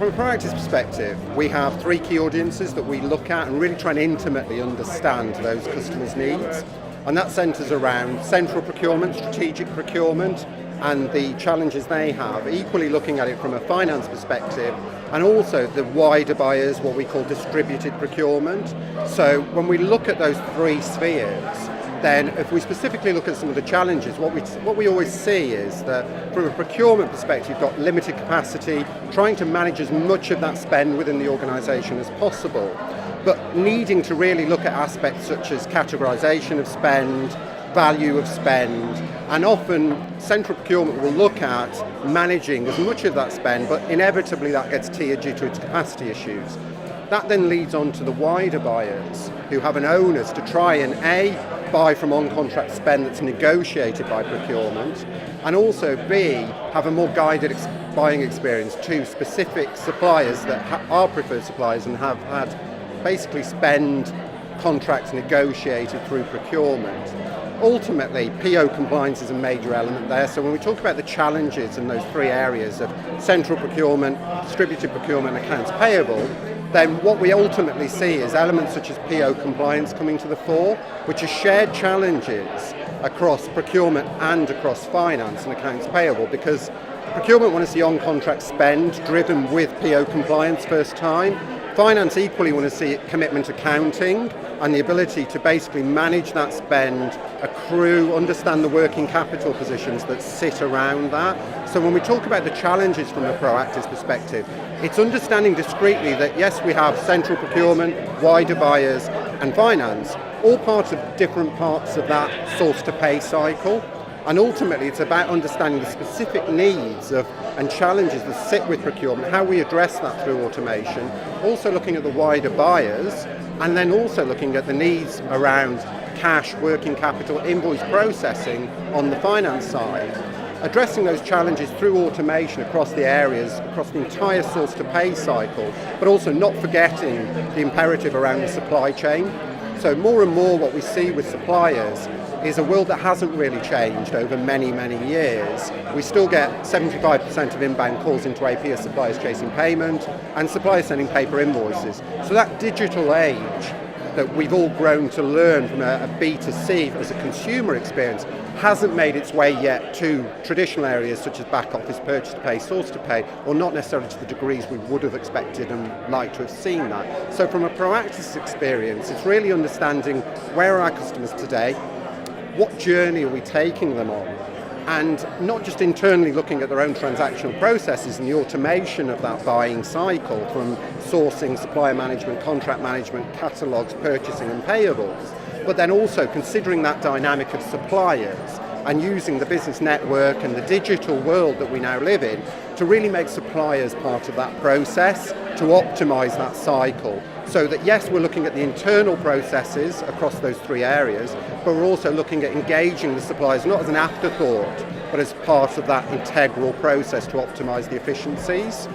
From a Proactis perspective, we have three key audiences that we look at and really try and intimately understand those customers' needs. And that centres around central procurement, strategic procurement, and the challenges they have, equally looking at it from a finance perspective, and also the wider buyers, what we call distributed procurement. So when we look at those three spheres, then if we specifically look at some of the challenges, what we always see is that from a procurement perspective, you've got limited capacity, trying to manage as much of that spend within the organisation as possible, but needing to really look at aspects such as categorisation of spend, value of spend, and often central procurement will look at managing as much of that spend, but inevitably that gets tiered due to its capacity issues. That then leads on to the wider buyers who have an onus to try and A, buy from on-contract spend that's negotiated by procurement, and also B, have a more guided buying experience to specific suppliers that are preferred suppliers and have had basically spend contracts negotiated through procurement. Ultimately, PO compliance is a major element there. So when we talk about the challenges in those three areas of central procurement, distributed procurement, and accounts payable, then what we ultimately see is elements such as PO compliance coming to the fore, which are shared challenges across procurement and across finance and accounts payable, because procurement want to see on-contract spend driven with PO compliance first time. Finance equally want to see commitment accounting and the ability to basically manage that spend, accrue, understand the working capital positions that sit around that. So when we talk about the challenges from a Proactis perspective, it's understanding discreetly that yes, we have central procurement, wider buyers and finance, all parts of different parts of that source to pay cycle. And ultimately, it's about understanding the specific needs and challenges that sit with procurement, how we address that through automation, also looking at the wider buyers, and then also looking at the needs around cash, working capital, invoice processing on the finance side, addressing those challenges through automation across the areas, across the entire source to pay cycle, but also not forgetting the imperative around the supply chain. So more and more what we see with suppliers is a world that hasn't really changed over many, many years. We still get 75% of inbound calls into AP as suppliers chasing payment and suppliers sending paper invoices. So that digital age that we've all grown to learn from a B2C as a consumer experience hasn't made its way yet to traditional areas such as back office, purchase to pay, source to pay, or not necessarily to the degrees we would have expected and like to have seen that. So from a Proactis experience, it's really understanding where are our customers today, what journey are we taking them on, and not just internally looking at their own transactional processes and the automation of that buying cycle from sourcing, supplier management, contract management, catalogues, purchasing and payables, but then also considering that dynamic of suppliers and using the business network and the digital world that we now live in to really make suppliers part of that process to optimise that cycle. So that yes, we're looking at the internal processes across those three areas, but we're also looking at engaging the suppliers not as an afterthought, but as part of that integral process to optimise the efficiencies.